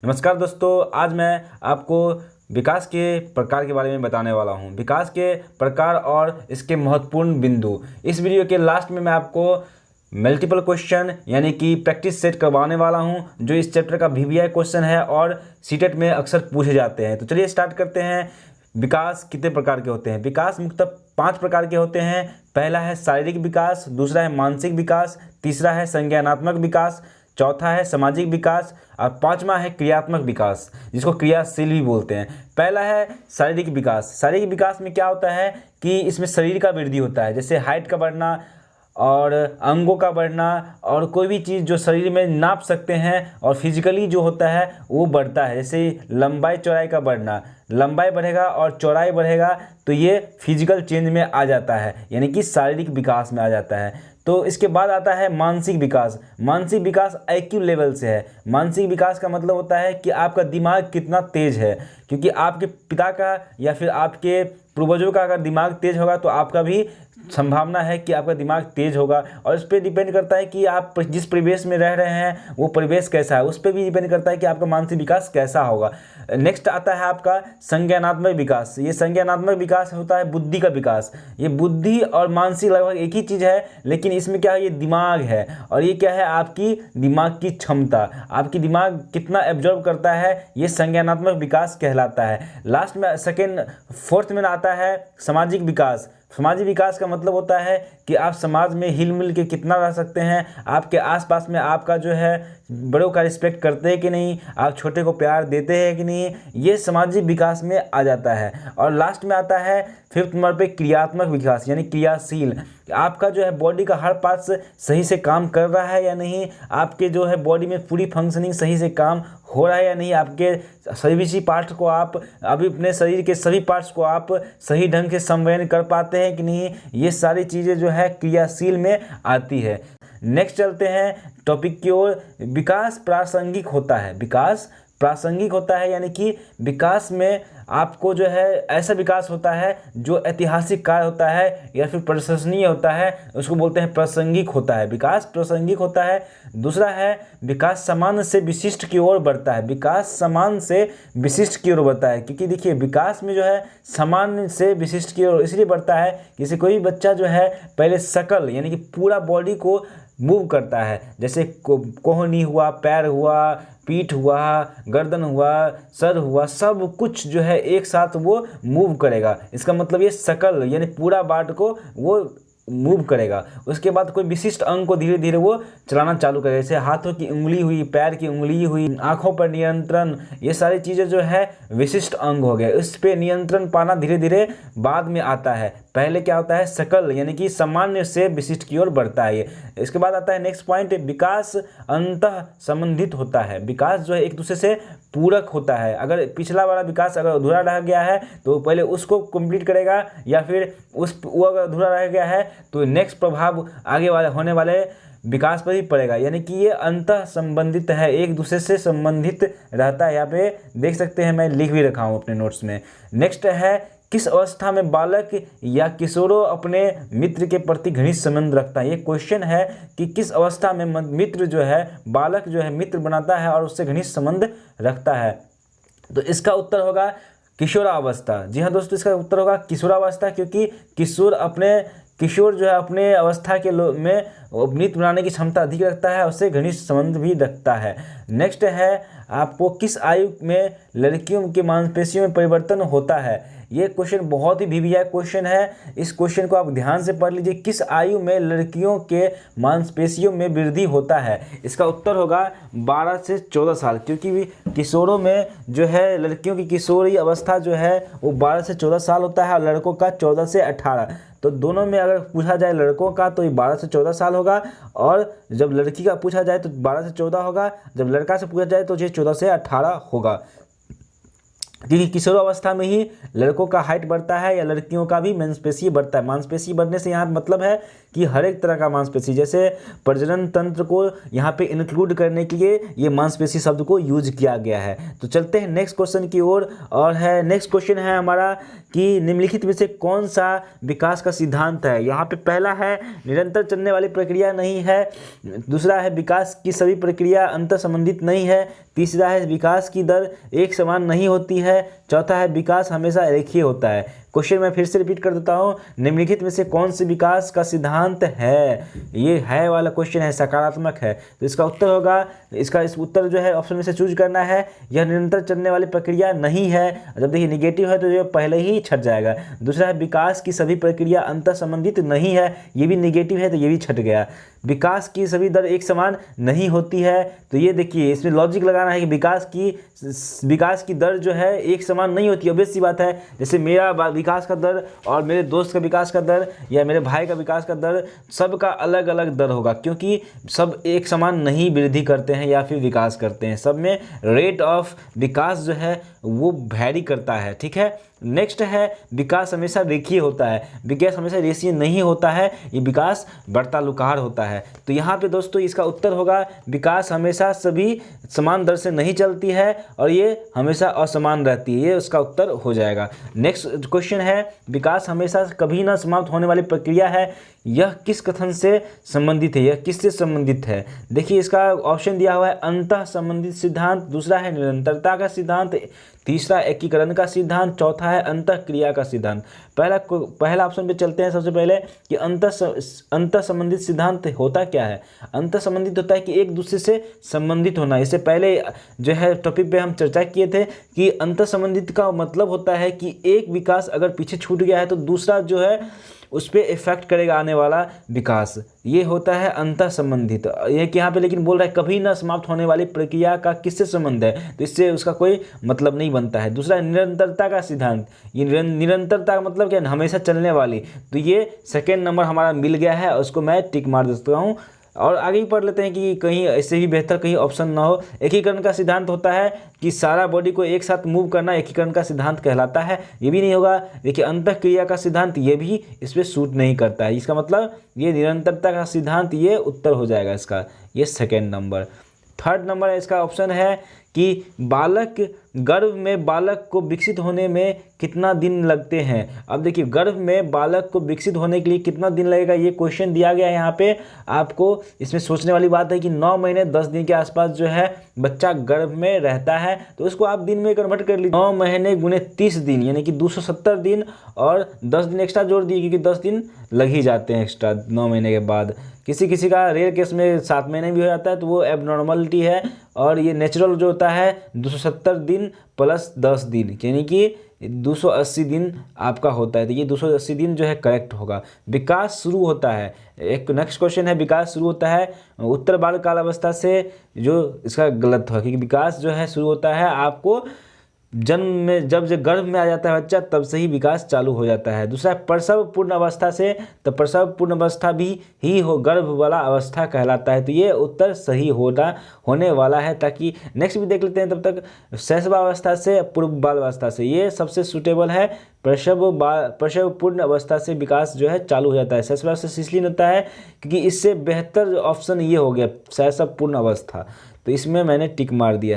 नमस्कार दोस्तों, आज मैं आपको विकास के प्रकार के बारे में बताने वाला हूं। विकास के प्रकार और इसके महत्वपूर्ण बिंदु। इस वीडियो के लास्ट में मैं आपको मल्टीपल क्वेश्चन यानी कि प्रैक्टिस सेट करवाने वाला हूं, जो इस चैप्टर का वीवीआई क्वेश्चन है और सीटेट में अक्सर पूछे जाते हैं। तो चलिए स्टार्ट करते हैं। विकास कितने प्रकार के होते हैं? विकास मुख्यतः 5 प्रकार के होते हैं। पहला है शारीरिक विकास, दूसरा है मानसिक विकास, तीसरा है संज्ञानात्मक विकास, चौथा है सामाजिक विकास और पांचवा है क्रियात्मक विकास, जिसको क्रियाशील भी बोलते हैं। पहला है शारीरिक विकास। शारीरिक विकास में क्या होता है कि इसमें शरीर का वृद्धि होता है, जैसे हाइट का बढ़ना और अंगों का बढ़ना और कोई भी चीज़ जो शरीर में नाप सकते हैं और फिजिकली जो होता है वो बढ़ता है। जैसे लंबाई चौड़ाई का बढ़ना, लंबाई बढ़ेगा और चौड़ाई बढ़ेगा तो ये फिजिकल चेंज में आ जाता है, यानी कि शारीरिक विकास में आ जाता है। तो इसके बाद आता है मानसिक विकास। मानसिक विकास IQ लेवल से है। मानसिक विकास का मतलब होता है कि आपका दिमाग कितना तेज है, क्योंकि आपके पिता का या फिर आपके पूर्वजों का अगर दिमाग तेज होगा तो आपका भी संभावना है कि आपका दिमाग तेज होगा। और इस पर डिपेंड करता है कि आप जिस परिवेश में रह रहे हैं वो परिवेश कैसा है, उस पर भी डिपेंड करता है कि आपका मानसिक विकास कैसा होगा। नेक्स्ट आता है आपका संज्ञानात्मक विकास। ये संज्ञानात्मक विकास होता है बुद्धि का विकास। ये बुद्धि और मानसिक लगभग एक ही चीज़ है, लेकिन इसमें क्या है, ये दिमाग है और ये क्या है, आपकी दिमाग की क्षमता, आपकी दिमाग कितना एब्जॉर्ब करता है, ये संज्ञानात्मक विकास कहलाता है। लास्ट में फोर्थ में आता है सामाजिक विकास। सामाजिक विकास का मतलब होता है कि आप समाज में हिल मिल के कितना रह सकते हैं, आपके आसपास में आपका जो है बड़ों का रिस्पेक्ट करते हैं कि नहीं, आप छोटे को प्यार देते हैं कि नहीं, ये सामाजिक विकास में आ जाता है। और लास्ट में आता है 5th नंबर पे क्रियात्मक विकास, यानी क्रियाशील। आपका जो है बॉडी का हर पार्ट सही से काम कर रहा है या नहीं, आपके जो है बॉडी में पूरी फंक्शनिंग सही से काम हो रहा है या नहीं, आपके सभी पार्ट्स को आप अभी अपने शरीर के सभी पार्ट्स को आप सही ढंग से संवेदन कर पाते हैं कि नहीं, ये सारी चीज़ें जो है क्रियाशील में आती है। नेक्स्ट चलते हैं टॉपिक की ओर। विकास प्रासंगिक होता है। विकास प्रासंगिक होता है यानी कि विकास में आपको जो है ऐसा विकास होता है जो ऐतिहासिक कार्य होता है या फिर प्रशंसनीय होता है, उसको बोलते हैं प्रासंगिक होता है। विकास प्रासंगिक होता है। दूसरा है विकास सामान्य से विशिष्ट की ओर बढ़ता है। विकास सामान्य से विशिष्ट की ओर बढ़ता है, क्योंकि देखिए विकास में जो है सामान्य से विशिष्ट की ओर इसलिए बढ़ता है, जैसे कोई बच्चा जो है पहले शकल यानी कि पूरा बॉडी को मूव करता है, जैसे कोहनी हुआ, पैर हुआ, पीठ हुआ, गर्दन हुआ, सर हुआ, सब कुछ जो है एक साथ वो मूव करेगा। इसका मतलब ये शकल यानी पूरा बॉडी को वो मूव करेगा। उसके बाद कोई विशिष्ट अंग को धीरे धीरे वो चलाना चालू करेगा, जैसे हाथों की उंगली हुई, पैर की उंगली हुई, आंखों पर नियंत्रण, ये सारी चीज़ें जो है विशिष्ट अंग हो गए। इस पे नियंत्रण पाना धीरे धीरे बाद में आता है। पहले क्या होता है, शकल यानी कि सामान्य से विशिष्ट की ओर बढ़ता है ये। इसके बाद आता है नेक्स्ट पॉइंट, विकास अंतः संबंधित होता है। विकास जो है एक दूसरे से पूरक होता है। अगर पिछला वाला विकास अगर अधूरा रह गया है तो पहले उसको कंप्लीट करेगा, या फिर वो अगर अधूरा रह गया है तो नेक्स्ट प्रभाव आगे वाले होने वाले विकास पर ही पड़ेगा, यानी कि ये अंतः संबंधित है, एक दूसरे से संबंधित रहता है। यहाँ पे देख सकते हैं, मैं लिख भी रखा हूँ अपने नोट्स में। नेक्स्ट है किस अवस्था में बालक या किशोरों अपने मित्र के प्रति घनिष्ठ संबंध रखता है। ये क्वेश्चन है कि किस अवस्था में मित्र जो है, बालक जो है मित्र बनाता है और उससे घनिष्ठ संबंध रखता है। तो इसका उत्तर होगा किशोरावस्था। जी हाँ दोस्तों, इसका उत्तर होगा किशोरावस्था, क्योंकि किशोर जो है अपने अवस्था के में मित्र बनाने की क्षमता अधिक रखता है, उससे घनिष्ठ संबंध भी रखता है। नेक्स्ट है आपको किस आयु में लड़कियों के मांसपेशियों में परिवर्तन होता है। ये क्वेश्चन बहुत ही वीवीआई क्वेश्चन है, इस क्वेश्चन को आप ध्यान से पढ़ लीजिए। किस आयु में लड़कियों के मांसपेशियों में वृद्धि होता है? इसका उत्तर होगा 12 से 14 साल, क्योंकि किशोरों में जो है लड़कियों की किशोरी अवस्था जो है वो 12 से 14 साल होता है और लड़कों का 14 से 18। तो दोनों में अगर पूछा जाए लड़कों का तो ये 12 से 14 साल होगा, और जब लड़की का पूछा जाए तो 12 से 14 होगा, जब लड़का से पूछा जाए तो ये 14 से 18 होगा। क्योंकि किशोरावस्था में ही लड़कों का हाइट बढ़ता है या लड़कियों का भी मांसपेशी बढ़ता है। मांसपेशी बढ़ने से यहाँ मतलब है कि हर एक तरह का मांसपेशी, जैसे प्रजनन तंत्र को यहाँ पे इंक्लूड करने के लिए ये मांसपेशी शब्द को यूज किया गया है। तो चलते हैं नेक्स्ट क्वेश्चन की ओर, और है नेक्स्ट क्वेश्चन है हमारा कि निम्नलिखित में से कौन सा विकास का सिद्धांत है। यहाँ पे पहला है निरंतर चलने वाली प्रक्रिया नहीं है, दूसरा है विकास की सभी प्रक्रिया अंतर संबंधित नहीं है, तीसरा है विकास की दर एक समान नहीं होती है, चौथा है विकास हमेशा रेखीय होता है। क्वेश्चन मैं फिर से रिपीट कर देता हूँ, निम्नलिखित में से कौन से विकास का सिद्धांत है, ये है वाला क्वेश्चन है, सकारात्मक है, तो इसका उत्तर होगा, इस उत्तर जो है ऑप्शन में से चूज करना है, यह निरंतर चलने वाली प्रक्रिया नहीं है। जब देखिए निगेटिव है तो ये पहले ही छट जाएगा। दूसरा है विकास की सभी प्रक्रिया अंतर संबंधित नहीं है, ये भी निगेटिव है तो ये भी छट गया। विकास की सभी दर एक समान नहीं होती है, तो ये देखिए इसमें लॉजिक लगाना है कि विकास की दर जो है एक समान नहीं होती। ऑब्वियस सी बात है, जैसे मेरा विकास का दर और मेरे दोस्त का विकास का दर या मेरे भाई का विकास का दर सबका अलग अलग दर होगा, क्योंकि सब एक समान नहीं वृद्धि करते हैं या फिर विकास करते हैं, सब में रेट ऑफ विकास जो है वो वैरी करता है। ठीक है, नेक्स्ट है विकास हमेशा रेखीय होता है, विकास हमेशा रेखीय नहीं होता है, ये विकास वर्तानुकार होता है। तो यहाँ पे दोस्तों इसका उत्तर होगा विकास हमेशा सभी समान दर से नहीं चलती है और ये हमेशा असमान रहती है, ये उसका उत्तर हो जाएगा। नेक्स्ट क्वेश्चन है विकास हमेशा कभी ना समाप्त होने वाली प्रक्रिया है, यह किस कथन से संबंधित है, यह किससे संबंधित है। देखिए इसका ऑप्शन दिया हुआ है अंतः संबंधित सिद्धांत, दूसरा है निरंतरता का सिद्धांत, तीसरा एकीकरण का सिद्धांत, चौथा है अंतः क्रिया का सिद्धांत। पहला ऑप्शन पे चलते हैं सबसे पहले कि अंतः संबंधित सिद्धांत होता क्या है। अंतः संबंधित होता है कि एक दूसरे से संबंधित होना। इससे पहले जो है टॉपिक पे हम चर्चा किए थे कि अंतः संबंधित का मतलब होता है कि एक विकास अगर पीछे छूट गया है तो दूसरा जो है उस पर इफेक्ट करेगा आने वाला विकास, ये होता है अंतः संबंधित। ये यहाँ पे लेकिन बोल रहा है कभी ना समाप्त होने वाली प्रक्रिया का किससे संबंध है, तो इससे उसका कोई मतलब नहीं बनता है। दूसरा निरंतरता का सिद्धांत, ये निरंतरता का मतलब क्या है, हमेशा चलने वाली, तो ये सेकेंड नंबर हमारा मिल गया है, उसको मैं टिक मार देता हूँ। और आगे ही पढ़ लेते हैं कि कहीं इससे भी बेहतर कहीं ऑप्शन ना हो। एकीकरण का सिद्धांत होता है कि सारा बॉडी को एक साथ मूव करना एकीकरण का सिद्धांत कहलाता है, ये भी नहीं होगा। देखिए अंतःक्रिया का सिद्धांत, ये भी इस पर सूट नहीं करता है, इसका मतलब ये निरंतरता का सिद्धांत, ये उत्तर हो जाएगा इसका, ये सेकेंड नंबर। थर्ड नंबर है इसका ऑप्शन है कि गर्भ में बालक को विकसित होने में कितना दिन लगते हैं। अब देखिए गर्भ में बालक को विकसित होने के लिए कितना दिन लगेगा, ये क्वेश्चन दिया गया है यहाँ पे आपको। इसमें सोचने वाली बात है कि 9 महीने 10 दिन के आसपास जो है बच्चा गर्भ में रहता है, तो उसको आप दिन में कन्वर्ट कर लीजिए। 9 महीने गुने 30 दिन यानी कि 270 दिन और 10 दिन एक्स्ट्रा जोड़ दिए, क्योंकि 10 दिन लग ही जाते हैं एक्स्ट्रा 9 महीने के बाद। किसी का रेयर केस में 7 महीने भी हो जाता है, तो वो एबनॉर्मलिटी है। और ये नेचुरल जो होता है 270 दिन प्लस 10 दिन यानी कि 280 दिन आपका होता है, तो ये 280 दिन जो है करेक्ट होगा। विकास शुरू होता है, एक नेक्स्ट क्वेश्चन है विकास शुरू होता है उत्तर बाल काल अवस्था से, जो इसका गलत होगा, क्योंकि विकास जो है शुरू होता है आपको जन्म में, जब गर्भ में आ जाता है बच्चा तब से ही विकास चालू हो जाता है। दूसरा प्रसव पूर्ण अवस्था से, तो प्रसव पूर्ण अवस्था भी ही हो गर्भ वाला अवस्था कहलाता है, तो ये उत्तर सही होने वाला है। ताकि नेक्स्ट भी देख लेते हैं, तब तक शैशवावस्था से पूर्व बाल अवस्था से, ये सबसे सूटेबल है। प्रसव पूर्ण अवस्था से विकास जो है चालू हो जाता है, शैशवावस्था से इसलिए होता है क्योंकि इससे बेहतर ऑप्शन ये हो गया शैशव पूर्ण अवस्था, तो इसमें मैंने टिक मार दिया।